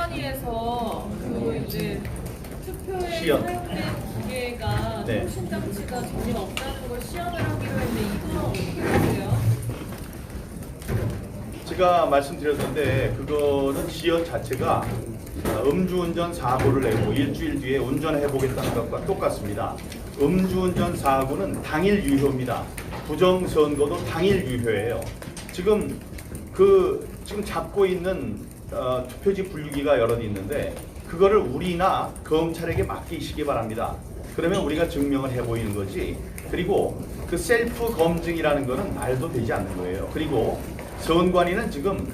선관위에서 그 이제 투표에 시연. 사용된 기계가 네. 통신 장치가 전혀 없다는 걸 시연을 하기로 했는데 이거는 어떻게 보세요? 제가 말씀드렸는데 그거는 시연 자체가 음주운전 사고를 내고 일주일 뒤에 운전해 보겠다는 것과 똑같습니다. 음주운전 사고는 당일 유효입니다. 부정선거도 당일 유효예요. 지금 지금 잡고 있는 투표지 분류기가 여럿 있는데 그거를 우리나 검찰에게 맡기시기 바랍니다. 그러면 우리가 증명을 해 보이는 거지. 그리고 그 셀프 검증이라는 거는 말도 되지 않는 거예요. 그리고 선관위는 지금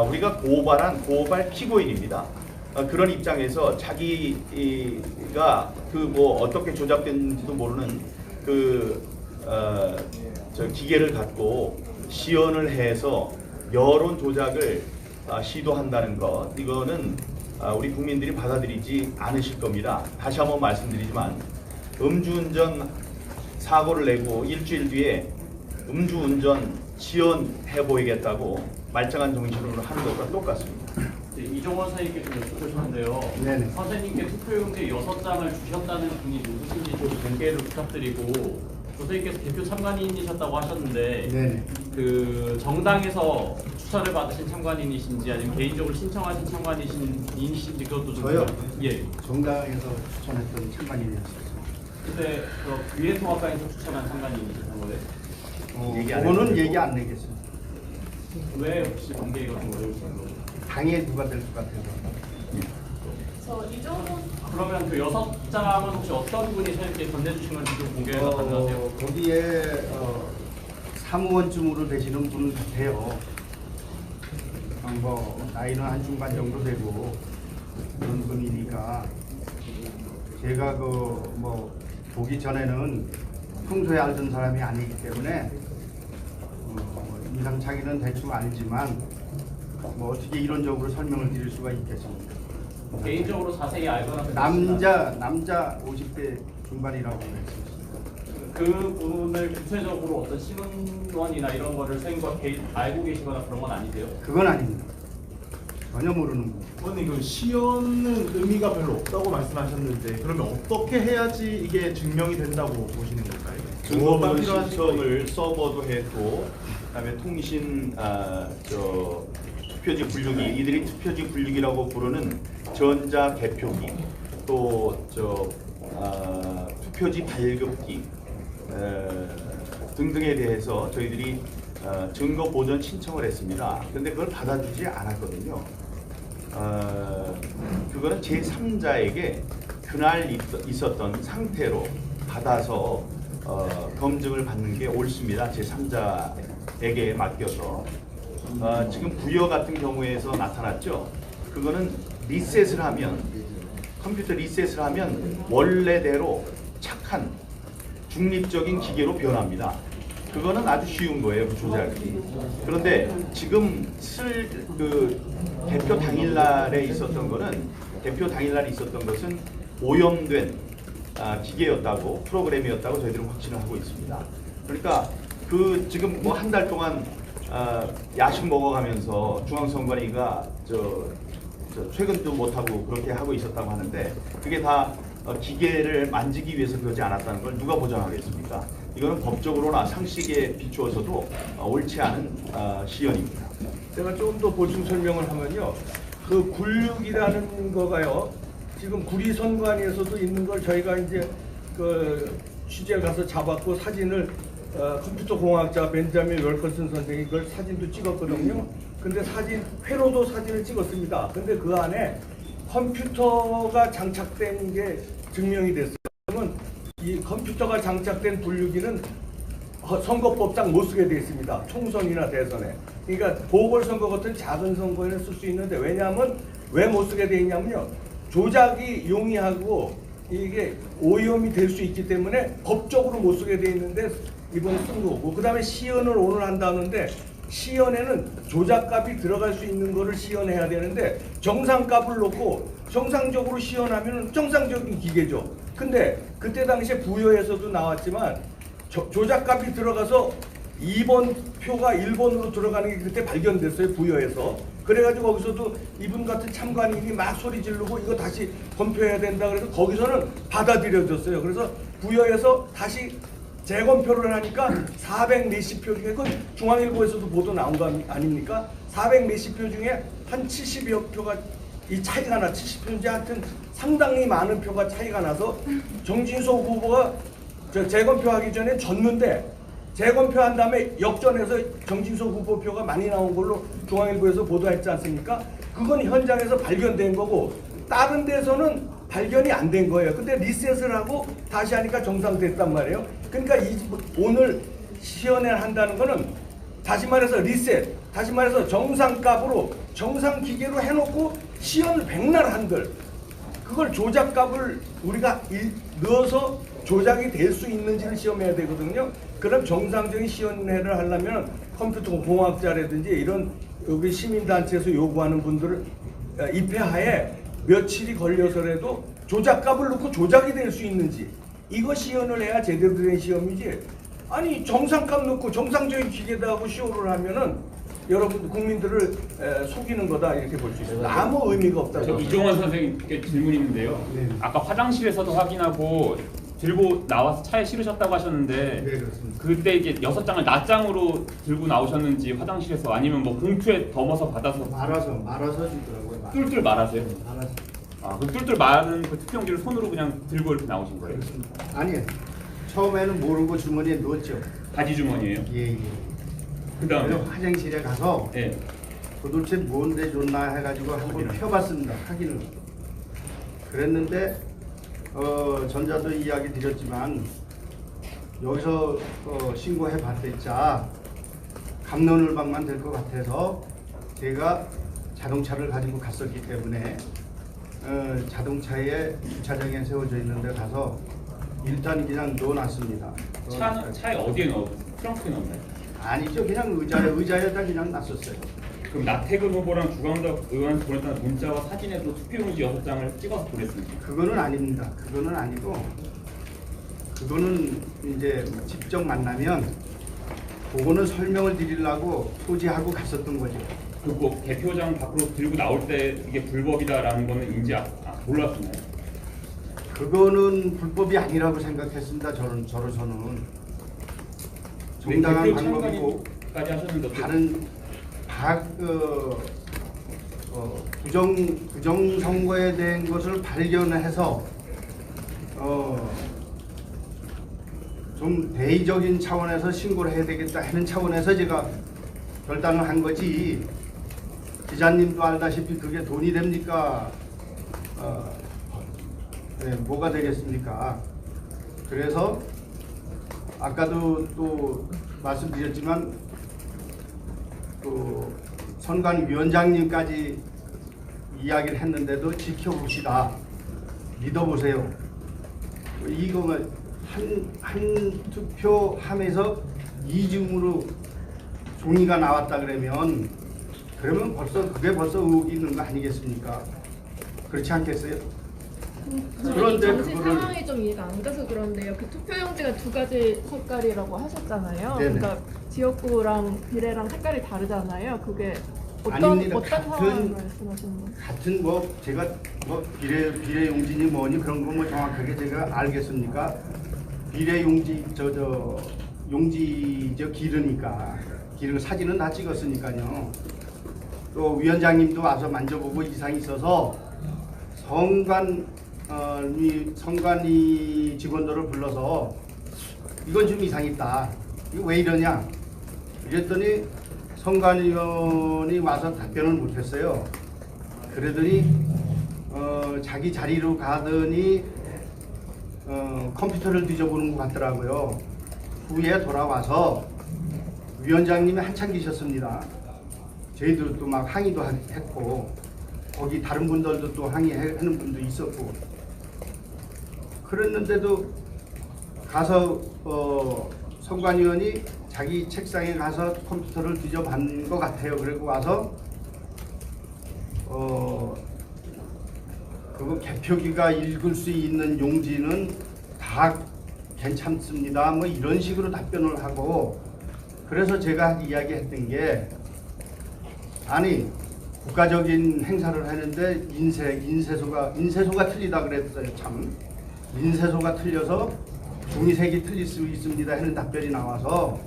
우리가 고발한 고발 피고인입니다. 그런 입장에서 자기가 그 뭐 어떻게 조작됐는지도 모르는 저 기계를 갖고 시연을 해서 여론 조작을 시도한다는 것, 이거는 우리 국민들이 받아들이지 않으실 겁니다. 다시 한번 말씀드리지만 음주운전 사고를 내고 일주일 뒤에 음주운전 지연해 보이겠다고 말짱한 정신으로 하는 것과 똑같습니다. 이종원 선생님께 좀 여쭤보셨는데요. 네네. 선생님께 투표용지 6장을 주셨다는 분이 누구신지 좀 공개를 부탁드리고, 선생님께서 대표 참관인이셨다고 하셨는데 네네. 그 정당에서 추천을 받으신 참관인이신지 아니면 개인적으로 신청하신 참관인이신지 그것도 좀 저요? 예. 정당에서 추천했던 참관인이었어요. 그때 그 위해통합당에서 추천한 참관인이셨던 거예요? 그거는 얘기 안 내겠습니다. 왜 혹시 공개가 좀 어려우신 거예요? 당에 누가 될 것 같아서. 저 이종훈 그러면 그 6장은 혹시 어떤 분이 선생님께 건네주신 건지 좀 공개가 가능하세요? 거기에 사무원쯤으로 되시는 분 같아요. 뭐 나이는 한 중반 정도 되고 그런 분이니까 제가 뭐 보기 전에는 평소에 알던 사람이 아니기 때문에 인상착의는 대충 알지만 뭐 어떻게 이론적으로 설명을 드릴 수가 있겠습니까? 개인적으로 자세히 알거나 남자 50대 중반이라고 했습니다. 그분을 구체적으로 어떤 신원이나 이런 거를 선생님과 알고 계시거나 그런 건 아니세요? 그건 아닙니다. 전혀 모르는 분. 의원님, 그 시연은 의미가 별로 없다고 말씀하셨는데 그러면 어떻게 해야지 이게 증명이 된다고 보시는 걸까요? 증거가 필요한 신청을 서버도 했고, 그다음에 통신 투표지 분류기, 이들이 투표지 분류기라고 부르는 전자 개표기, 또 투표지 발급기 등등에 대해서 저희들이 증거 보전 신청을 했습니다. 그런데 그걸 받아주지 않았거든요. 그거는 제3자에게 그날 있었던 상태로 받아서 검증을 받는 게 옳습니다. 제3자에게 맡겨서. 지금 부여 같은 경우에서 나타났죠. 그거는 리셋을 하면, 컴퓨터 리셋을 하면 원래대로 착한 중립적인 기계로 변합니다. 그거는 아주 쉬운 거예요, 그 조작이. 그런데 지금 대표 당일날에 있었던 것은 오염된 기계였다고, 프로그램이었다고 저희들은 확신을 하고 있습니다. 그러니까 지금 뭐 한 달 동안 야식 먹어가면서 중앙선관위가 퇴근도 못하고 그렇게 하고 있었다고 하는데 그게 다 기계를 만지기 위해서 그러지 않았다는 걸 누가 보장하겠습니까? 이거는 법적으로나 상식에 비추어서도 옳지 않은 시연입니다. 제가 조금 더 보충 설명을 하면요. 그 굴육이라는 거가요. 지금 구리선관위에서도 있는 걸 저희가 이제 그 취재 가서 잡았고 사진을 컴퓨터 공학자 벤자민 웰커슨 선생이 그걸 사진도 찍었거든요. 근데 회로도 사진을 찍었습니다. 근데 그 안에 컴퓨터가 장착된 게 증명이 됐어요. 그러면 이 컴퓨터가 장착된 분류기는 선거법상 못 쓰게 돼 있습니다. 총선이나 대선에. 그러니까 보궐선거 같은 작은 선거에는 쓸 수 있는데, 왜냐하면 왜 못 쓰게 돼 있냐면요. 조작이 용이하고 이게 오염이 될 수 있기 때문에 법적으로 못 쓰게 돼 있는데 이번에 쓴 거고, 그 다음에 시연을 오늘 한다는데 시연에는 조작값이 들어갈 수 있는 거를 시연해야 되는데 정상값을 놓고 정상적으로 시연하면 정상적인 기계죠. 근데 그때 당시에 부여에서도 나왔지만 조작값이 들어가서 2번 표가 1번으로 들어가는 게 그때 발견됐어요, 부여에서. 그래가지고 거기서도 이분 같은 참관인이 막 소리 지르고 이거 다시 검표해야 된다 그래서 거기서는 받아들여졌어요. 그래서 부여에서 다시 재검표를 하니까 400 몇십 표 중에, 그 중앙일보에서도 보도 나온 거 아닙니까? 400 몇십 표 중에 한 70여 표가 이 차이가 나, 70표인지 하여튼 상당히 많은 표가 차이가 나서 정진석 후보가 재검표하기 전에 졌는데, 재검표한 다음에 역전해서 정진석 후보 표가 많이 나온 걸로 중앙일보에서 보도했지 않습니까? 그건 현장에서 발견된 거고 다른 데서는 발견이 안 된 거예요. 근데 리셋을 하고 다시 하니까 정상됐단 말이에요. 그러니까 오늘 시연을 한다는 거는 다시 말해서 리셋, 다시 말해서 정상값으로 정상 기계로 해놓고 시연을 백날 한들 그걸 조작값을 우리가 넣어서 조작이 될 수 있는지를 시험해야 되거든요. 그럼 정상적인 시연회를 하려면 컴퓨터 공학자라든지 이런 여기 시민단체에서 요구하는 분들을 입회하에 며칠이 걸려서라도 조작값을 넣고 조작이 될 수 있는지 이거 시연을 해야 제대로 된 시험이지. 아니 정상값 넣고 정상적인 기계다 하고 시호를 하면은 여러분 국민들을 속이는 거다 이렇게 볼 수 있습니다. 아무 의미가 없다. 저 이종원 선생님께 질문이 있는데요. 네. 아까 화장실에서도 확인하고 들고 나와서 차에 실으셨다고 하셨는데 네, 그렇습니다. 그때 이게 6장을 낱장으로 들고 나오셨는지 화장실에서 아니면 뭐 봉투에 덤어서 받아서 말아서 주더라고요. 뚫뚫 말하세요? 말아서. 아, 그 뚫뚫 마른 그 투표용지를 손으로 그냥 들고 이렇게 나오신 거예요? 아니, 처음에는 모르고 주머니에 넣었죠. 바지 주머니예요? 예. 그 다음에? 화장실에 가서 네. 도대체 뭔데 줬나 해가지고 한번 펴봤습니다. 확인을. 그랬는데 전자도 이야기 드렸지만 여기서 신고해 봤댔자 갑론을박만 될 것 같아서 제가 자동차를 가지고 갔었기 때문에 자동차에 주차장에 세워져 있는 데 가서 일단 그냥 넣어놨습니다. 차에 어디에 넣었어요? 트렁크에 넣었나요? 아니죠. 그냥 의자에다 그냥 놨었어요. 그럼 나태근 후보랑 주광덕 의원한테 보냈다는 문자와 사진에도 투표용지 6장을 찍어서 보냈습니다. 그거는 아닙니다. 그거는 아니고 그거는 이제 직접 만나면 그거는 설명을 드리려고 소지하고 갔었던 거죠. 그리고 개표장 밖으로 들고 나올 때 이게 불법이다라는 거는 이제 몰랐나요? 그거는 불법이 아니라고 생각했습니다. 저로서는 정당한 방법이고 까지 하셨는데 다른 부정 선거에 대한 것을 발견해서 좀 대의적인 차원에서 신고를 해야 되겠다 하는 차원에서 제가 결단을 한 거지. 기자님도 알다시피 그게 돈이 됩니까? 네, 뭐가 되겠습니까? 그래서 아까도 또 말씀드렸지만 또 선관위원장님까지 이야기를 했는데도 지켜봅시다. 믿어보세요. 이거만 한 투표함에서 이중으로 종이가 나왔다 그러면 그게 벌써 의혹이 있는 거 아니겠습니까? 그렇지 않겠어요? 그런데 정치 상황이 좀 이해가 안 가서 그런데요. 그 투표용지가 두 가지 색깔이라고 하셨잖아요. 네네. 그러니까 지역구랑 비례랑 색깔이 다르잖아요. 그게 아닙니다. 어떤 상황을 말씀하시는 거예요? 같은 제가 비례 용지니 뭐니 그런 거 정확하게 제가 알겠습니까? 비례 용지 용지 기르니까 사진은 다 찍었으니까요. 또 위원장님도 와서 만져보고 이상이 있어서 선관위 직원들을 불러서 이건 좀 이상이 있다. 이거 왜 이러냐? 이랬더니 선관위원이 와서 답변을 못했어요. 그러더니 자기 자리로 가더니 컴퓨터를 뒤져보는 것 같더라고요. 후에 돌아와서 위원장님이 한참 계셨습니다. 저희들도 또 막 항의도 했고 거기 다른 분들도 또 항의하는 분도 있었고 그랬는데도 가서 선관위원이 자기 책상에 가서 컴퓨터를 뒤져본 것 같아요. 그리고 와서 그거 개표기가 읽을 수 있는 용지는 다 괜찮습니다. 뭐 이런 식으로 답변을 하고 그래서 제가 이야기했던 게 아니 국가적인 행사를 하는데 인쇄소가 틀리다 그랬어요. 참 인쇄소가 틀려서 종이색이 틀릴 수 있습니다 하는 답변이 나와서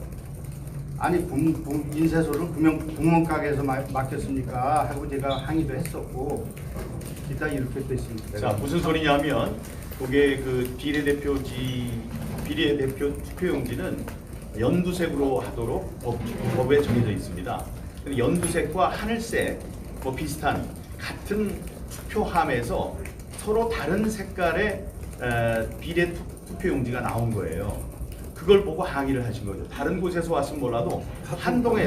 아니 인쇄소를 구멍가게에서 맡겼습니까 하고 제가 항의도 했었고 기타 이렇게 됐습니다. 자, 무슨 소리냐면 그게 그 비례대표 투표용지는 연두색으로 하도록 법에 정해져 있습니다. 연두색과 하늘색 뭐 비슷한 같은 투표함에서 서로 다른 색깔의 비례 투표용지가 나온 거예요. 그걸 보고 항의를 하신 거죠. 다른 곳에서 왔으면 몰라도 한동에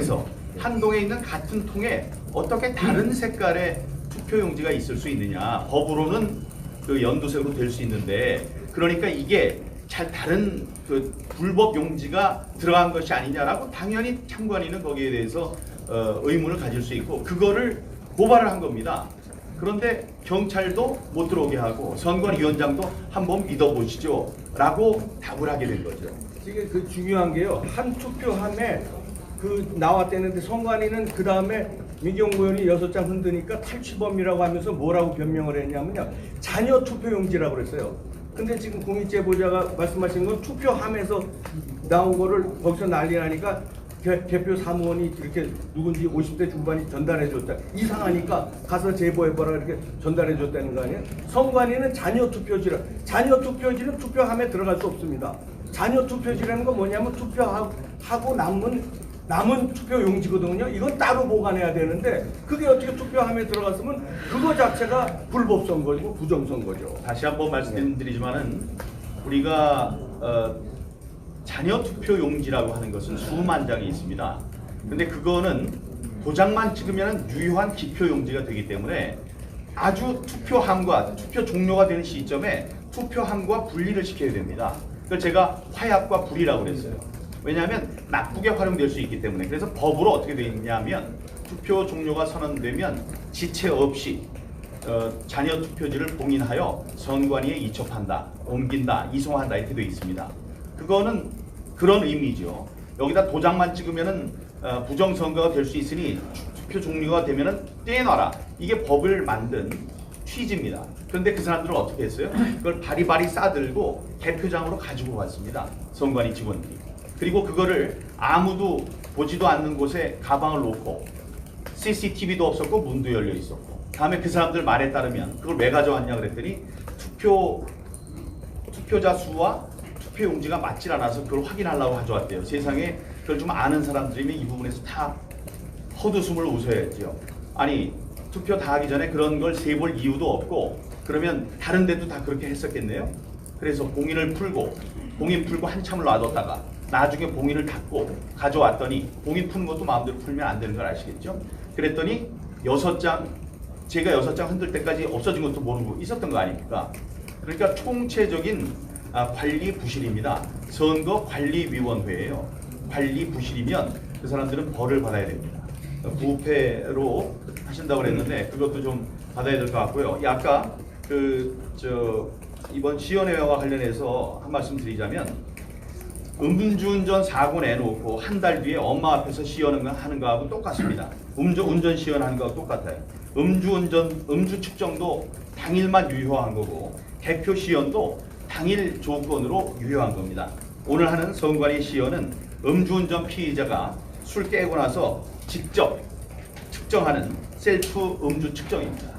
있는 같은 통에 어떻게 다른 색깔의 투표용지가 있을 수 있느냐. 법으로는 그 연두색으로 될 수 있는데 그러니까 이게 잘 다른 그 불법 용지가 들어간 것이 아니냐라고 당연히 참관인은 거기에 대해서 의문을 가질 수 있고 그거를 고발을 한 겁니다. 그런데 경찰도 못 들어오게 하고 선관위원장도 한번 믿어보시죠 라고 답을 하게 된 거죠. 이게 그 중요한 게요. 한 투표함에 그 나왔대는데 선관위는 그 다음에 민경구 의원이 6장 흔드니까 탈취범이라고 하면서 뭐라고 변명을 했냐면요. 자녀 투표용지라고 그랬어요. 근데 지금 공익제보자가 말씀하신 건 투표함에서 나온 거를 거기서 난리 나니까 대표 사무원이 이렇게 누군지 50대 중반이 전달해줬다. 이상하니까 가서 제보해봐라 이렇게 전달해줬다는 거 아니에요? 선관위는 자녀 투표지는 투표함에 들어갈 수 없습니다. 자녀 투표지라는 건 뭐냐면 투표하고 남은 투표 용지거든요. 이건 따로 보관해야 되는데 그게 어떻게 투표함에 들어갔으면 그거 자체가 불법 선거고 부정 선거죠. 다시 한번 말씀드리지만은 우리가 자녀 투표 용지라고 하는 것은 수만 장이 있습니다. 근데 그거는 도장만 찍으면 유효한 기표 용지가 되기 때문에 아주 투표함과 투표 종료가 되는 시점에 투표함과 분리를 시켜야 됩니다. 그걸 제가 화약과 불이라고 그랬어요. 왜냐하면 나쁘게 활용될 수 있기 때문에. 그래서 법으로 어떻게 되어 있냐면 투표 종료가 선언되면 지체 없이 자녀 투표지를 봉인하여 선관위에 이첩한다, 옮긴다, 이송한다 이렇게 되어 있습니다. 그거는 그런 의미죠. 여기다 도장만 찍으면은 부정선거가 될 수 있으니 투표 종료가 되면은 떼놔라. 이게 법을 만든 취지입니다. 그런데 그 사람들은 어떻게 했어요? 그걸 바리바리 싸들고 개표장으로 가지고 갔습니다. 선관위 직원들이. 그리고 그거를 아무도 보지도 않는 곳에 가방을 놓고 CCTV도 없었고 문도 열려 있었고 다음에 그 사람들 말에 따르면 그걸 왜 가져왔냐 그랬더니 투표자 수와 투표용지가 맞질 않아서 그걸 확인하려고 가져왔대요. 세상에 그걸 좀 아는 사람들이면 이 부분에서 다 헛웃음을 웃어야죠. 아니 투표 다 하기 전에 그런 걸 세볼 이유도 없고 그러면 다른 데도 다 그렇게 했었겠네요. 그래서 봉인 풀고 한참을 놔뒀다가 나중에 봉인을 닫고 가져왔더니 봉인 푸는 것도 마음대로 풀면 안 되는 걸 아시겠죠? 그랬더니 6장 제가 6장 흔들 때까지 없어진 것도 모르고 있었던 거 아닙니까? 그러니까 총체적인 관리 부실입니다. 선거관리위원회예요. 관리 부실이면 그 사람들은 벌을 받아야 됩니다. 부패로 하신다고 그랬는데 그것도 좀 받아야 될 것 같고요. 아까 이번 시연회와 관련해서 한 말씀 드리자면 음주운전 사고 내놓고 한 달 뒤에 엄마 앞에서 시연하는 거하고 똑같습니다. 운전 시연하는 거하고 똑같아요. 음주 측정도 당일만 유효한 거고 개표 시연도 당일 조건으로 유효한 겁니다. 오늘 하는 선관위 시연은 음주운전 피의자가 술 깨고 나서 직접 측정하는 셀프 음주 측정입니다.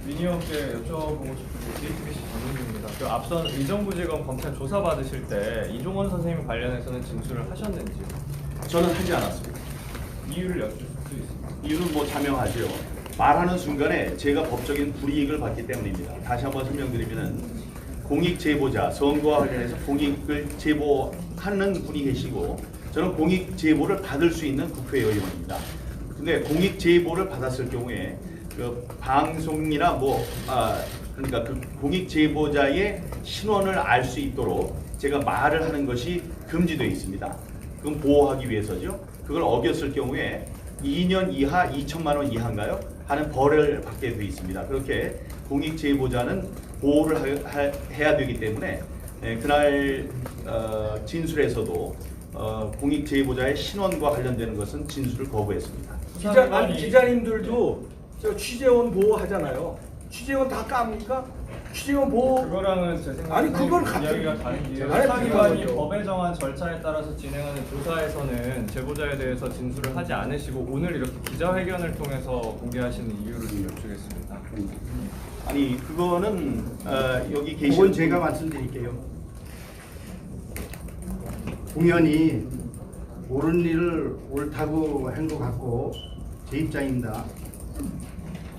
민의원께 여쭤보고 싶은 게 JTBC 박민규입니다. 그 앞선 의정부지검 검찰 조사 받으실 때 이종원 선생님 관련해서는 진술을 하셨는지요? 저는 하지 않았습니다. 이유를 여쭐 수 있습니다. 이유는 뭐 자명하죠. 말하는 순간에 제가 법적인 불이익을 받기 때문입니다. 다시 한번 설명드리면은 공익제보자, 선거와 관련해서 공익을 제보하는 분이 계시고 저는 공익제보를 받을 수 있는 국회의원입니다. 근데 공익제보를 받았을 경우에 그 방송이나 그러니까 그 공익제보자의 신원을 알 수 있도록 제가 말을 하는 것이 금지되어 있습니다. 그건 보호하기 위해서죠. 그걸 어겼을 경우에 2년 이하 2천만 원 이하인가요? 하는 벌을 받게 되어 있습니다. 그렇게 공익제보자는 보호를 해야 되기 때문에 그날 진술에서도 공익 제보자의 신원과 관련되는 것은 진술을 거부했습니다. 기자님들도 저 취재원 보호하잖아요. 취재원 다 깝니까? 취재원 보호 그거랑은 제 생각에 아니, 그건 같은- 이야기가 다른 게 아니, 수사기관이 그건 법에 정한 절차에 따라서 진행하는 조사에서는 제보자에 대해서 진술을 하지 않으시고 오늘 이렇게 기자회견을 통해서 공개하시는 이유를 좀 여쭈겠습니다. 아니 그거는 여기 계신 그건 제가 말씀드릴게요. 공연히 옳은 일을 옳다고 한 것 같고 제 입장입니다.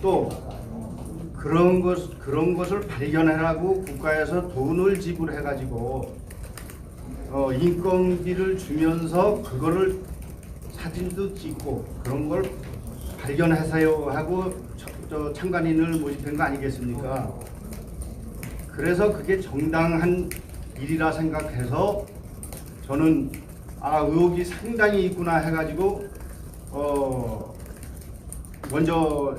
또 그런 것을 발견하라고 국가에서 돈을 지불해가지고 인건비를 주면서 그거를 사진도 찍고 그런 걸 발견하세요 하고 참관인을 모집한 거 아니겠습니까? 그래서 그게 정당한 일이라 생각해서 저는 의혹이 상당히 있구나 해가지고 먼저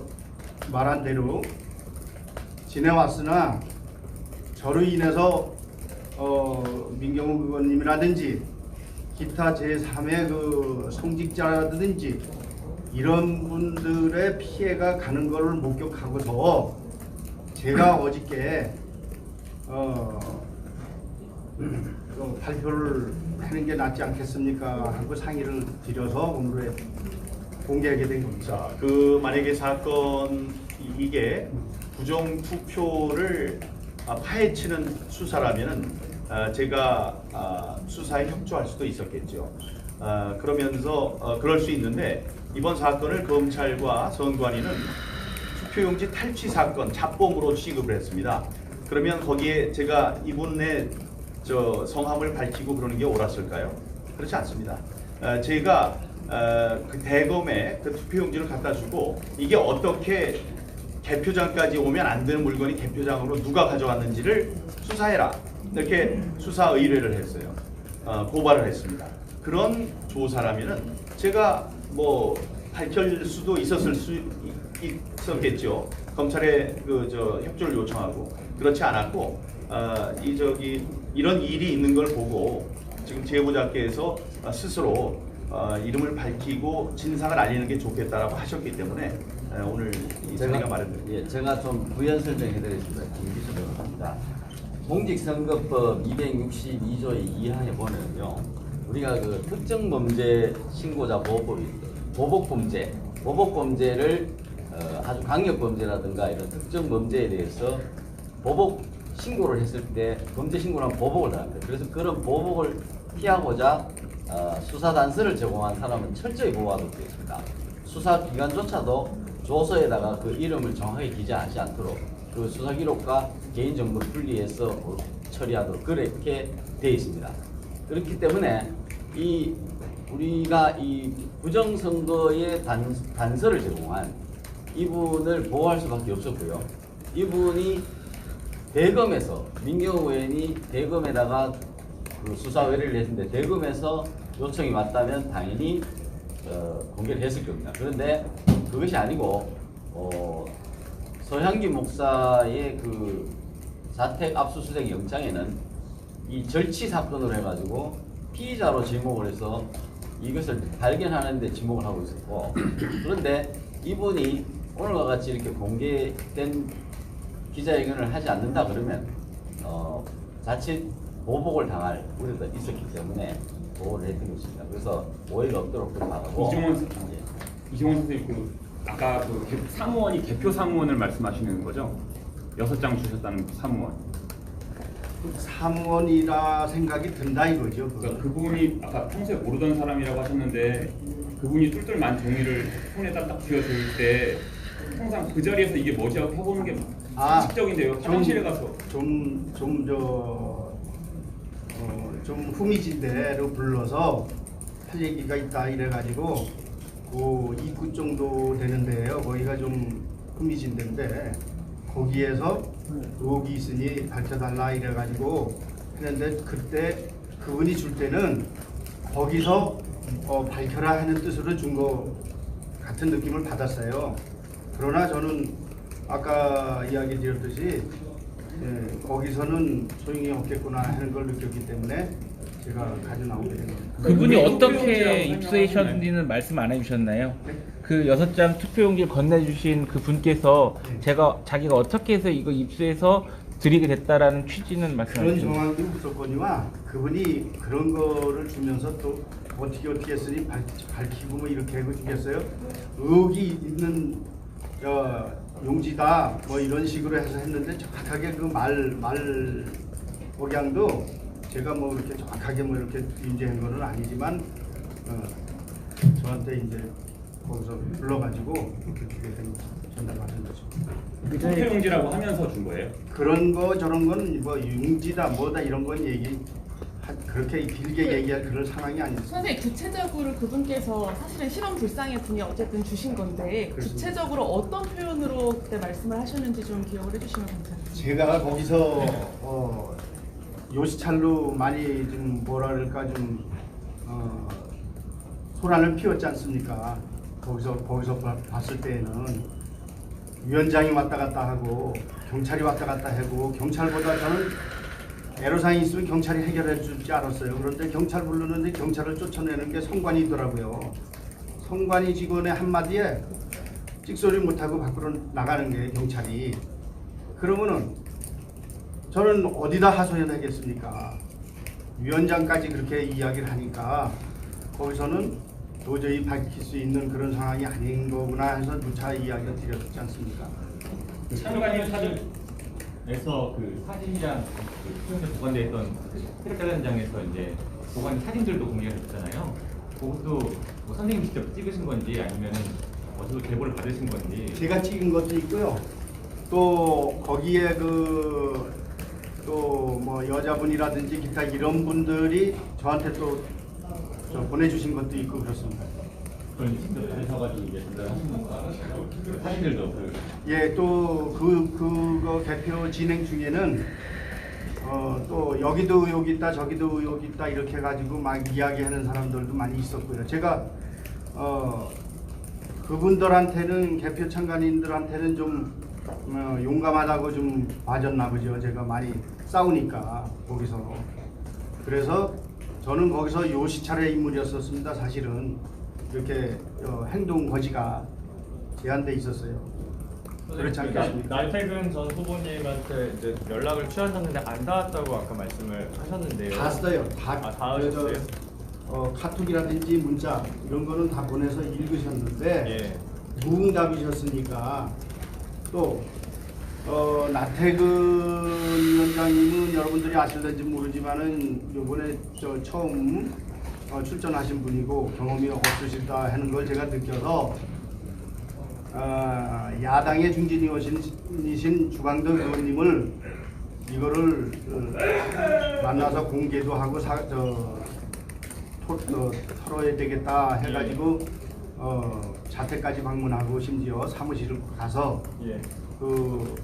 말한 대로 지내왔으나 저로 인해서 민경욱 의원님이라든지 기타 제3의 그 성직자라든지 이런 분들의 피해가 가는 것을 목격하고서 제가 어저께 발표를 하는 게 낫지 않겠습니까 하고 상의를 드려서 오늘에 공개하게 된 겁니다. 자, 만약에 사건 이게 부정 투표를 파헤치는 수사라면은 제가 수사에 협조할 수도 있었겠죠. 그러면서 그럴 수 있는데 이번 사건을 검찰과 선관위는 투표용지 탈취 사건 잡범으로 취급을 했습니다. 그러면 거기에 제가 이분의 성함을 밝히고 그러는 게 옳았을까요? 그렇지 않습니다. 제가 그 대검에 그 투표용지를 갖다 주고 이게 어떻게 개표장까지 오면 안 되는 물건이 개표장으로 누가 가져왔는지를 수사해라 이렇게 수사 의뢰를 했어요. 고발을 했습니다. 그런 조사라면은 제가 뭐 밝힐 수도 있었겠죠. 검찰에 협조를 요청하고 그렇지 않았고 이런 일이 있는 걸 보고 지금 제보자께서 스스로 이름을 밝히고 진상을 알리는 게 좋겠다라고 하셨기 때문에 오늘 이 자리가 마련됩니다. 예, 제가 좀 부연 설명해드리겠습니다. 김기수라고 합니다. 공직선거법 262조의 2항에 보면요, 우리가 그 특정범죄 신고자 보호법이 있어요. 보복범죄를 아주 강력범죄라든가 이런 특정 범죄에 대해서 보복 신고를 했을 때 범죄 신고를 하면 보복을 당합니다. 그래서 그런 보복을 피하고자 수사 단서를 제공한 사람은 철저히 보호하도록 되어 있습니다. 수사 기관조차도 조서에다가 그 이름을 정확하게 기재하지 않도록 그 수사 기록과 개인 정보를 분리해서 처리하도록 그렇게 되어 있습니다. 그렇기 때문에 우리가 이 부정선거의 단서를 제공한 이분을 보호할 수밖에 없었고요. 이분이 대검에서 민경욱 의원이 대검에다가 그 수사 의뢰를 했는데 대검에서 요청이 왔다면 당연히 공개를 했을 겁니다. 그런데 그것이 아니고 서향기 목사의 그 자택 압수수색 영장에는 이 절취 사건으로 해가지고 피의자로 지목을 해서 이것을 발견하는데 지목을 하고 있었고, 그런데 이분이 오늘과 같이 이렇게 공개된 기자회견을 하지 않는다 그러면 자칫 보복을 당할 우려가 있었기 때문에 보호를 했던 것입니다. 그래서 오해가 없도록 그렇게 하고. 이종원 선생님, 아까 사무원이 개표 사무원을 말씀하시는 거죠? 6장 주셨다는 사무원. 사무원이라 생각이 든다 이거죠. 그러니까 그분이 아까 평소에 모르던 사람이라고 하셨는데 그분이 뚫뚫만 종이를 손에다 딱 쥐어줄 때 항상 그 자리에서 이게 뭐지 하고 해보는 게 상식적인데요. 화장실에 가서 좀 후미진대로 불러서 할 얘기가 있다 이래가지고 그 입구 정도 되는데요. 거기가 좀 후미진대인데 거기에서 의혹이 있으니 밝혀달라 이래가지고 했는데 그때 그분이 줄 때는 거기서 밝혀라 하는 뜻으로 준 거 같은 느낌을 받았어요. 그러나 저는 아까 이야기 드렸듯이 거기서는 소용이 없겠구나 하는 걸 느꼈기 때문에 제가 가져 나오게 된 겁니다. 그분이 어떻게 입수하셨는지는 말씀 안 해주셨나요? 그 6장 투표용지를 건네주신 그 분께서 자기가 어떻게 해서 이거 입수해서 드리게 됐다라는 취지는 말씀 안 그런 해주셨나요? 정황도 없었거니와 그분이 그런 거를 주면서 또 어떻게 했으니 밝히고 뭐 이렇게 하고 주겠어요? 의혹이 있는 용지다 뭐 이런 식으로 해서 했는데 정확하게 그 말 억양도 제가 뭐 이렇게 정확하게 뭐 이렇게 인지한 거는 아니지만 저한테 이제 거기서 불러가지고 이렇게 전달받은 거죠. 투표용지라고 하면서 준 거예요? 그런 거 저런 건 뭐 용지다 뭐다 이런 건 그렇게 길게 얘기할 그런 상황이 아니었어요. 선생님 구체적으로 그분께서 사실은 실험 불상의 분이 어쨌든 주신 건데 구체적으로 어떤 표현으로 그때 말씀을 하셨는지 좀 기억을 해주시면 감사합니다. 제가 거기서 요시찰로 많이 좀 뭐랄까 좀 소란을 피웠지 않습니까? 거기서 봤을 때에는 위원장이 왔다 갔다 하고 경찰이 왔다 갔다 하고 경찰보다 저는 애로사항이 있으면 경찰이 해결해 줄지 알았어요. 그런데 경찰 부르는데 경찰을 쫓아내는 게 성관이더라고요. 성관이 직원의 한마디에 찍소리 못하고 밖으로 나가는 게 경찰이. 그러면은 저는 어디다 하소연하겠습니까? 위원장까지 그렇게 이야기를 하니까 거기서는 도저히 밝힐 수 있는 그런 상황이 아닌 거구나 해서 누차 이야기를 드렸지 않습니까? 참관인 사진에서 그 사진이랑 그 수용자 보관돼 있던 체력자단장에서 이제 보관 사진들도 공개가 됐잖아요. 그것도 뭐 선생님 직접 찍으신 건지 아니면은 어디서 제보를 받으신 건지. 제가 찍은 것도 있고요. 또 거기에 또 뭐 여자분이라든지 기타 이런 분들이 저한테 또 보내주신 것도 있고 그렇습니다. 그럼 직접 받으셔가지고 이제 전달하신 건가? 그 사진들도 예, 또 그거 개표 진행 중에는 또 여기도 의혹이 있다 저기도 의혹이 있다 이렇게 가지고 막 이야기하는 사람들도 많이 있었고요. 제가 그분들한테는 개표 참관인들한테는 좀 용감하다고 좀 봐줬나 보죠. 제가 많이 싸우니까 거기서. 그래서 저는 거기서 요시찰의 인물이었었습니다. 사실은 이렇게 행동 거지가 제한돼 있었어요. 그렇지 않겠습니까? 날태근 전 후보님한테 이제 연락을 취하셨는데 안 닿았다고 아까 말씀을 하셨는데요. 닿았어요. 다 닿으셨어요? 카톡이라든지 문자 이런 거는 다 보내서 읽으셨는데 무응답이셨으니까 또 나태근 위원장님은 여러분들이 아실는지 모르지만은 이번에 처음 출전하신 분이고 경험이 없으시다 하는 걸 제가 느껴서 야당의 중진이신 주광덕 의원님을 이거를 만나서 공개도 하고 털어야 되겠다 해가지고 자택까지 방문하고 심지어 사무실을 가서 그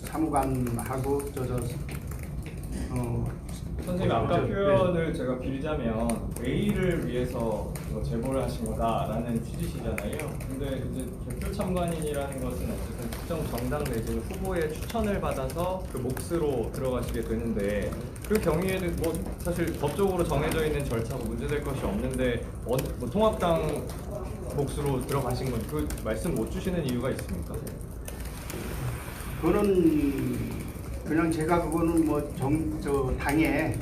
사무관하고 선생님 아까 표현을 제가 빌자면 A를 위해서 제보를 하신 거다라는 취지시잖아요. 근데 이제 개표 참관인이라는 것은 어쨌든 특정 정당 내지는 후보의 추천을 받아서 그 몫으로 들어가시게 되는데 그 경우에는 뭐 사실 법적으로 정해져 있는 절차고 문제될 것이 없는데 뭐 통합당 몫으로 들어가신 건 그 말씀 못 주시는 이유가 있습니까? 그거는 그냥 제가 그거는 뭐 당에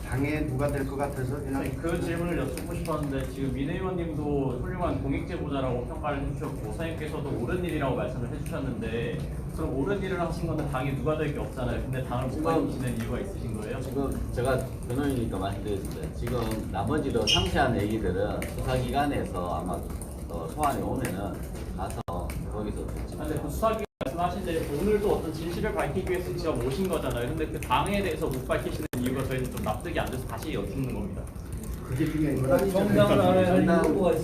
누가 될 것 같아서 그냥 그 질문을 여쭙고 싶었는데 지금 민 의원님도 훌륭한 공익제보자라고 평가를 해주셨고 선생님께서도 옳은 일이라고 말씀을 해주셨는데 그럼 옳은 일을 하신 건데 당이 누가 될 게 없잖아요. 근데 당을 못 받으시는 이유가 있으신 거예요? 지금 제가 변호인이니까 말씀드렸습니다. 지금 나머지 더 상세한 얘기들은 수사기관에서 아마 소환이 오면은 가서 거기서 듣지만. 근데 그 수사기관 말씀하신 대로 오늘도 어떤 진실을 밝히기 위해서 직접 오신 거잖아요. 근데 그 당에 대해서 못 밝히시는 이유가 저희는 좀 납득이 안 돼서 다시 여쭙는 겁니다. 그게 중요한 건 아니죠.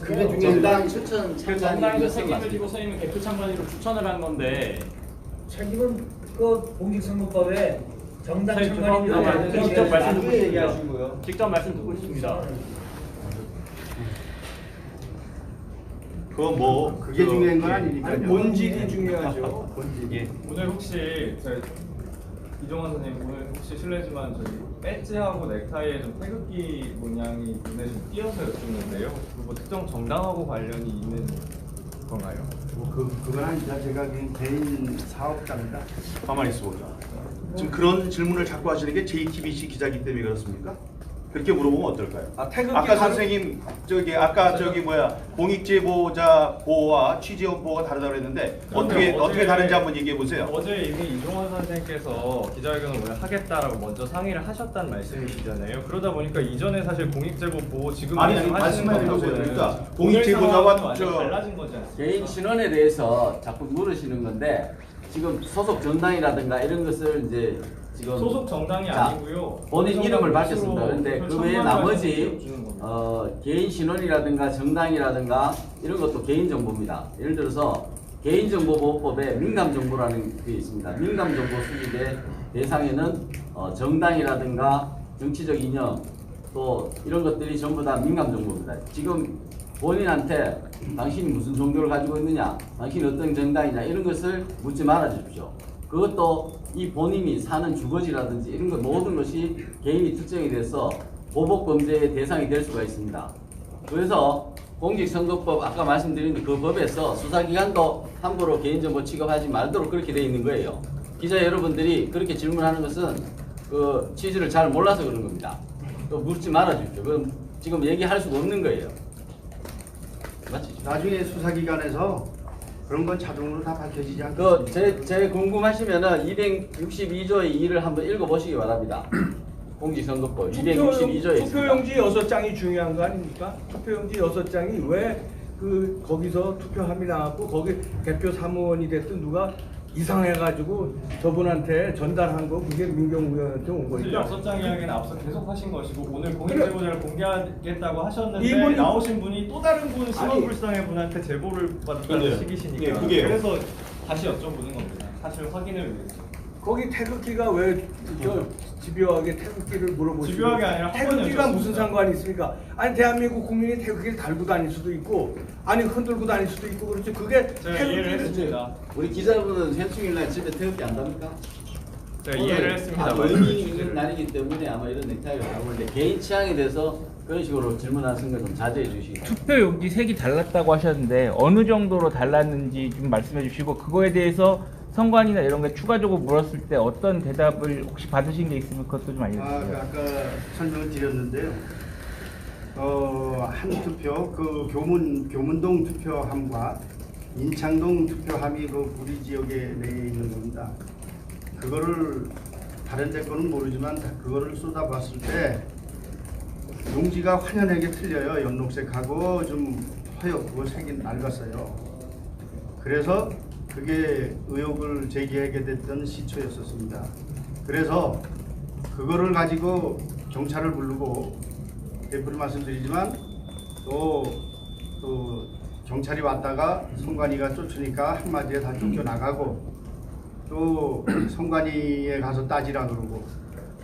그게 중요한 정당 추천 정당에서 책임을 지고 선생님은 개표 참관인으로 추천을 한 건데 책임은 그 공직선거법에 정당 참관인들 직접 말씀 듣고 싶습니다. 직접 말씀 듣고 싶습니다. 그게 중요한 건 아니니까요. 본질이 중요하죠. 본질. 오늘 혹시 이종환 선생님 오늘 혹시 실례지만 저기 배지하고 넥타이에 좀 태극기 문양이 눈에 좀 띄어서 여쭙는데요. 그거 특정 정당하고 관련이 있는 건가요? 그건 아니죠. 제가 그냥 개인 사업자입니다. 가만히 있어보자. 지금 그런 질문을 자꾸 하시는 게 JTBC 기자기 때문에 그렇습니까? 그렇게 물어보면 어떨까요? 아까 선생님 아까 공익제보자 보호와 취재원 보호가 다르다고 했는데 어떻게 다른지 한번 얘기해 보세요. 어제 이미 이종환 선생님께서 기자회견을 오늘 하겠다라고 먼저 상의를 하셨다는 말씀이시잖아요. 그러다 보니까 이전에 사실 공익제보 보호 지금 말씀해 보세요. 그러니까 공익제보자와 달라진 거지 않습니까? 개인 신원에 대해서 자꾸 물으시는 건데 지금 소속 정당이라든가 이런 것을 이제 지금 소속 정당이 아니고요. 본인 이름을 밝혔습니다. 그런데 그 외에 나머지 개인 신원이라든가 정당이라든가 이런 것도 개인 정보입니다. 예를 들어서 개인정보보호법에 민감정보라는 게 있습니다. 민감정보 수집의 대상에는 정당이라든가 정치적 이념 또 이런 것들이 전부 다 민감정보입니다. 지금 본인한테 당신이 무슨 종교를 가지고 있느냐, 당신이 어떤 정당이냐 이런 것을 묻지 말아 주십시오. 그것도 이 본인이 사는 주거지라든지 이런 것 모든 것이 개인이 특정이 돼서 보복범죄의 대상이 될 수가 있습니다. 그래서 공직선거법 아까 말씀드린 그 법에서 수사기관도 함부로 개인정보 취급하지 말도록 그렇게 되어 있는 거예요. 기자 여러분들이 그렇게 질문하는 것은 그 취지를 잘 몰라서 그런 겁니다. 또 묻지 말아 주십시오. 그럼 지금 얘기할 수가 없는 거예요. 맞죠? 나중에 수사기관에서 그런 건 자동으로 다 밝혀지지 않겠습니까? 제 궁금하시면은 262조의 2를 한번 읽어보시기 바랍니다. 공직선거법 262조에 있습니다. 투표용지 6장이 중요한 거 아닙니까? 투표용지 6장이 왜 그 거기서 투표함이 나왔고 거기 대표 사무원이 됐든 누가 이상해가지고 저분한테 전달한 거 그게 민경우원한테 온 거니까. 6장 이야기는 앞서 계속 하신 것이고 오늘 공익제보자를 공개하겠다고 하셨는데 나오신 분이 또 다른 분 신원불상의 분한테 제보를 받았다는 식이시니까 그래서 다시 여쭤보는 겁니다. 사실 확인을 위해서. 거기 태극기가 왜 집요하게 태극기를 물어보시고 집요하게 아니라 태극기가 무슨 상관이 있습니까? 아니 대한민국 국민이 태극기를 달고 다닐 수도 있고 아니 흔들고 다닐 수도 있고 그렇죠. 그게 태극기를 우리 기자분은 현충일날 집에 태극기 안 답니까? 제가 이해를 했습니다. 의미 있는 날이기 때문에 아마 이런 넥타이를 하고 있는데 개인 취향에 대해서 그런 식으로 질문하시는 걸 좀 자제해 주시기. 투표용지 색이 달랐다고 하셨는데 어느 정도로 달랐는지 좀 말씀해 주시고 그거에 대해서 선관위나 이런 게 추가적으로 물었을 때 어떤 대답을 혹시 받으신 게 있으면 그것도 좀 알려주세요. 아까 설명을 드렸는데요. 한 투표 그 교문동 투표함과 인창동 투표함이 그 구리 지역에 내에 있는 겁니다. 그거를 다른 데 거는 모르지만 그거를 쏟아봤을 때 용지가 환연하게 틀려요. 연록색하고 좀 허옇고 색이 낡았어요. 그래서 그게 의혹을 제기하게 됐던 시초였었습니다. 그래서 그거를 가지고 경찰을 부르고 대표를 말씀드리지만 또 경찰이 왔다가 선관위가 쫓으니까 한마디에 다 쫓겨나가고 또 선관위에 가서 따지라 그러고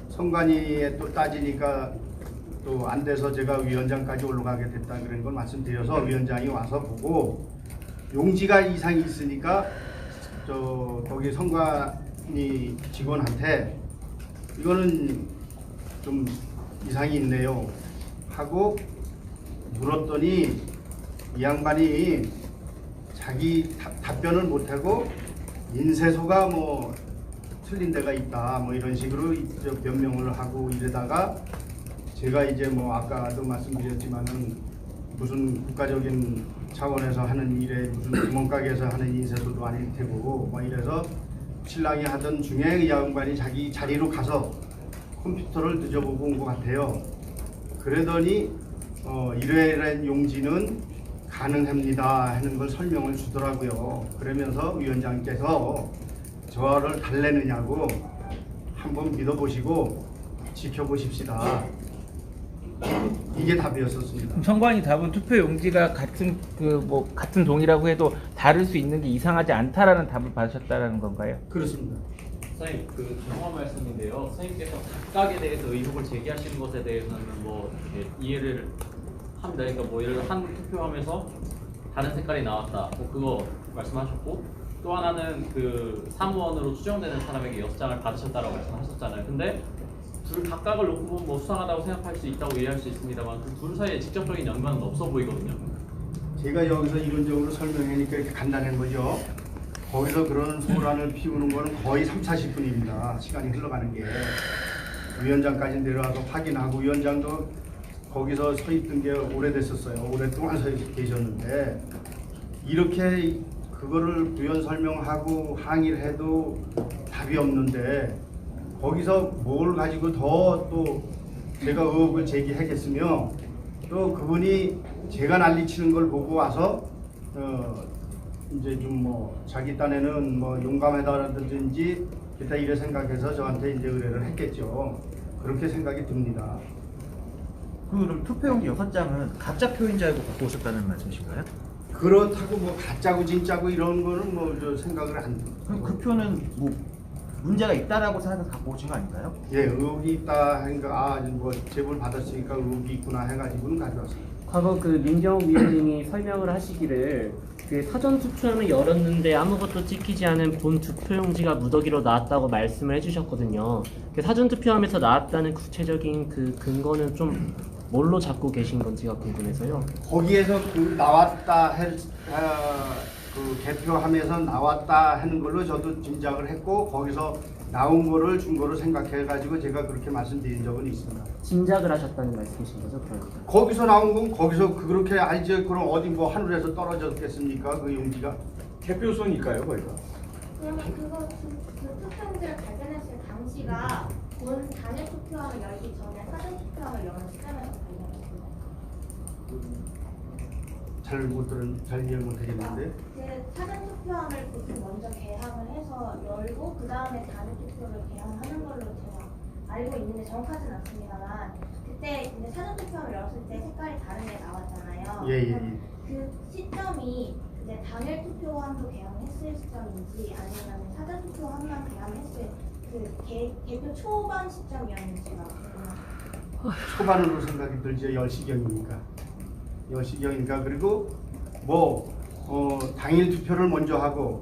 선관위에 또 따지니까 또 안 돼서 제가 위원장까지 올라가게 됐다 그런 걸 말씀드려서 위원장이 와서 보고 용지가 이상이 있으니까 거기 선관위 직원한테 이거는 좀 이상이 있네요 하고 물었더니 이 양반이 자기 답변을 못하고 인쇄소가 뭐 틀린 데가 있다 뭐 이런 식으로 변명을 하고 이러다가 제가 이제 뭐 아까도 말씀드렸지만은 무슨 국가적인 차원에서 하는 일에 무슨 구멍가게에서 하는 인쇄소도 아닐 테고 뭐 이래서 신랑이 하던 중에 이 양반이 자기 자리로 가서 컴퓨터를 뒤져보고 온 것 같아요. 그러더니 이러이러한 용지는 가능합니다 하는 걸 설명을 주더라고요. 그러면서 위원장께서 저를 달래느냐고 한번 믿어보시고 지켜보십시다. 이게 답이었었습니다. 선관위 답은 투표 용지가 같은 같은 동이라고 해도 다를 수 있는 게 이상하지 않다라는 답을 받으셨다라는 건가요? 그렇습니다. 선생님 그 죄송한 말씀인데요. 선생님께서 각각에 대해서 의혹을 제기하시는 것에 대해서는 뭐 이해를 합니다. 그러니까 뭐 예를 들어 한 투표함에서 다른 색깔이 나왔다. 뭐 그거 말씀하셨고 또 하나는 그 사무원으로 추정되는 사람에게 6장을 받으셨다고 말씀하셨잖아요. 근데 둘 각각을 놓고 보면 뭐 수상하다고 생각할 수 있다고 이해할 수 있습니다만 그 둘 사이에 직접적인 연관은 없어 보이거든요. 제가 여기서 이론적으로 설명하니까 이렇게 간단한 거죠. 거기서 그런 소란을 피우는 건 거의 30-40분입니다. 시간이 흘러가는 게. 위원장까지 내려와서 확인하고 위원장도 거기서 서 있던 게 오래됐었어요. 오랫동안 서 계셨는데 이렇게 그거를 부연 설명하고 항의를 해도 답이 없는데 거기서 뭘 가지고 더 또 제가 의혹을 제기하겠으며 또 그분이 제가 난리치는 걸 보고 와서 이제 좀 뭐 자기 딴에는 뭐 용감하다라든지 기타 이래 생각해서 저한테 이제 의뢰를 했겠죠. 그렇게 생각이 듭니다. 그럼 투표용지 6장은 가짜 표인 줄 알고 갖고 오셨다는 말씀이신가요? 그렇다고 뭐 가짜고 진짜고 이런 거는 뭐 저 생각을 안 듭니다. 그럼 그 표는 뭐 문제가 있다라고 생각해서 갖고 오신 거 아닌가요? 예, 의혹이 있다 하니까 뭐 제보를 받았으니까 의혹이 있구나 해가지고는 가져왔습니다. 과거 그 민경욱 위원님이 설명을 하시기를 그 사전 투표함을 열었는데 아무것도 찍히지 않은 본 투표용지가 무더기로 나왔다고 말씀을 해주셨거든요. 그 사전 투표함에서 나왔다는 구체적인 그 근거는 좀 뭘로 잡고 계신 건지가 궁금해서요. 거기에서 그 나왔다 그 개표함에서 나왔다 하는 걸로 저도 짐작을 했고 거기서 나온 거를 준 거로 생각해 가지고 제가 그렇게 말씀드린 적은 있습니다. 짐작을 하셨다는 말씀이신 거죠? 그러니까. 거기서 나온 건 거기서 그렇게 알지 그럼 어디 뭐 하늘에서 떨어졌겠습니까? 그 용지가 개표소니까요, 거기가. 그러면 그거 그 투표용지를 발견했을 당시가 본 단일 투표함을 열기 전에 사전 투표함을 여는 시점에서 발견했습니다. 잘 이해 못하겠는데. 그 사전 투표함을 보통 먼저 개함을 해서 열고 그 다음에 단일 투표를 개함하는 걸로 제가 알고 있는데 정확하진 않습니다만 그때 근데 사전 투표함을 열었을 때 색깔이 다른 게 나왔잖아요. 예. 그 시점이 이제 단일 투표함도 개함했을 시점인지 아니면 사전 투표함만 개함했을 그 개표 초반 시점이었는지가 궁금합니다. 초반으로 생각이 들죠. 10시경이니까. 10시경이니까 그리고 뭐 당일 투표를 먼저 하고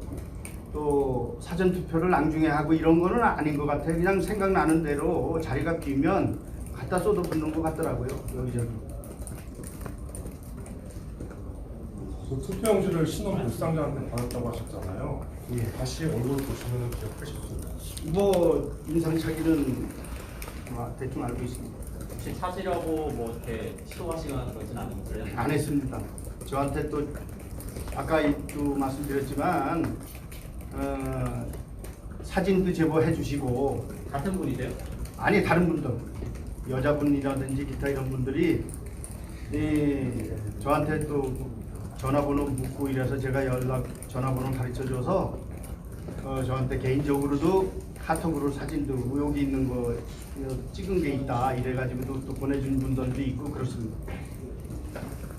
또 사전 투표를 나중에 하고 이런 거는 아닌 것 같아요. 그냥 생각나는 대로 자리가 비면 갖다 쏟아 붓는 것 같더라고요. 여기저기. 그 투표용지를 신원 불상자한테 받았다고 하셨잖아요. 예. 다시 얼굴 보시면 기억하실 수 있나요? 뭐 인상착의는 대충 알고 있습니다. 혹시 찾으려고 뭐 이렇게 시도하시거나 그러진 않으셨어요? 안 했습니다. 저한테 또 아까도 말씀드렸지만 사진도 제보해 주시고 같은 분이세요? 아니 다른 분들 여자분이라든지 기타 이런 분들이 저한테 또 전화번호 묻고 이래서 제가 전화번호 가르쳐줘서 저한테 개인적으로도 카톡으로 사진도 의혹이 있는 거 찍은 게 있다 이래가지고 또 보내준 분들도 있고 그렇습니다.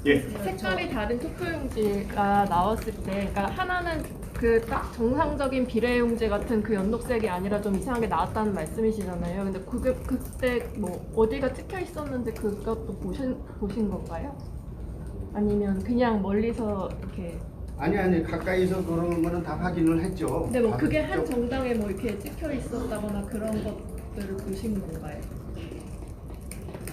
예. 색깔이 다른 투표용지가 나왔을 때, 그러니까 하나는 그 딱 정상적인 비례용지 같은 그 연록색이 아니라 좀 이상하게 나왔다는 말씀이시잖아요. 근데 그때 뭐 어디가 찍혀 있었는데 그것도 보신 건가요? 아니면 그냥 멀리서 이렇게? 아니 가까이서 그런 거는 다 확인을 했죠. 근데 뭐 그게 한 정당에 뭐 이렇게 찍혀 있었다거나 그런 것들을 보신 건가요?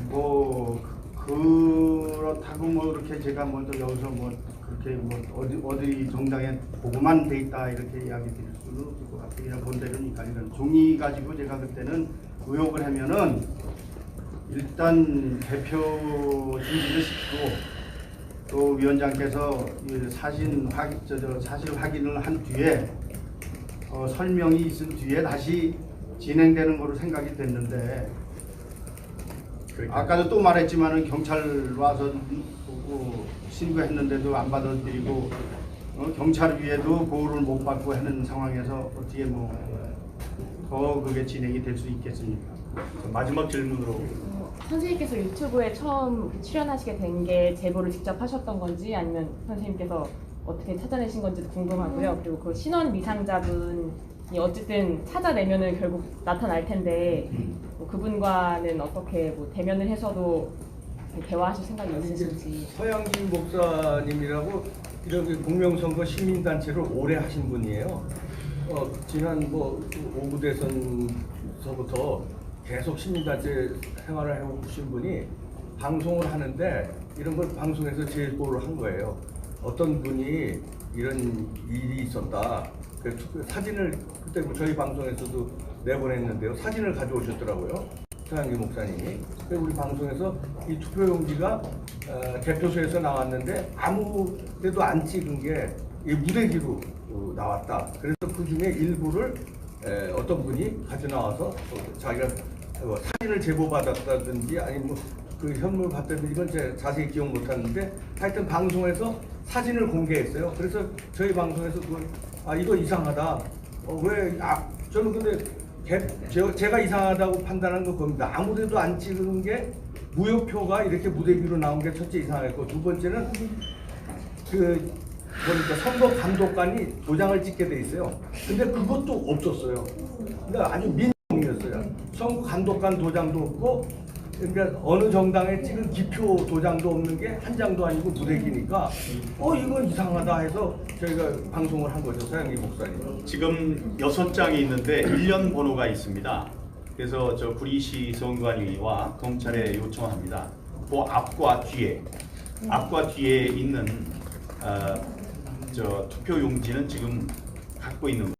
뭐 그렇다고 뭐 이렇게 제가 먼저 여기서 뭐 그렇게 뭐 어디 정당에 보고만 돼 있다 이렇게 이야기 드릴 수는 없을 것 같아요. 그냥 본 대로니까 이런 종이 가지고 제가 그때는 의혹을 하면은 일단 대표 중지를 시키고 또 위원장께서 사실 확인을 한 뒤에 설명이 있은 뒤에 다시 진행되는 거로 생각이 됐는데 아까도 또 말했지만은 경찰 와서 보고 신고했는데도 안 받아들이고 경찰 위에도 보호를 못 받고 하는 상황에서 어떻게 뭐 더 그게 진행이 될 수 있겠습니까? 마지막 질문으로 선생님께서 유튜브에 처음 출연하시게 된 게 제보를 직접 하셨던 건지 아니면 선생님께서 어떻게 찾아내신 건지 궁금하고요. 그리고 그 신원 미상자분이 어쨌든 찾아내면은 결국 나타날 텐데 뭐 그분과는 어떻게 뭐 대면을 해서도 대화하실 생각이 있으신지. 서양진 목사님이라고 이렇게 공명선거 시민단체를 오래 하신 분이에요. 지난 오구 대선서부터 계속 시민단체 생활을 해오신 분이 방송을 하는데 이런 걸 방송에서 제보를 한 거예요. 어떤 분이 이런 일이 있었다. 그 사진을 그때 저희 방송에서도 내보냈는데요. 사진을 가져오셨더라고요. 서양기 목사님이. 우리 방송에서 이 투표용지가 개표소에서 나왔는데 아무 데도 안 찍은 게 이 무대기로 나왔다. 그래서 그 중에 일부를 어떤 분이 가져 나와서 자기가 사진을 제보받았다든지 아니면 그 현물 받다든지 이건 제가 자세히 기억 못하는데 하여튼 방송에서 사진을 공개했어요. 그래서 저희 방송에서 이거 이상하다. 저는 근데 제가 이상하다고 판단한 건 겁니다. 아무데도 안 찍은 게 무효표가 이렇게 무대기로 나온 게 첫째 이상했고, 두 번째는 선거 감독관이 도장을 찍게 돼 있어요. 근데 그것도 없었어요. 그러니까 아주 민영이었어요. 선거 감독관 도장도 없고, 그러니까 어느 정당에 찍은 기표 도장도 없는 게 한 장도 아니고 무대기니까 이건 이상하다 해서 저희가 방송을 한 거죠. 서양기 목사님. 지금 6장이 있는데 1년 번호가 있습니다. 그래서 저 구리시 선관위와 검찰에 요청합니다. 그 앞과 뒤에 있는 저 투표용지는 지금 갖고 있는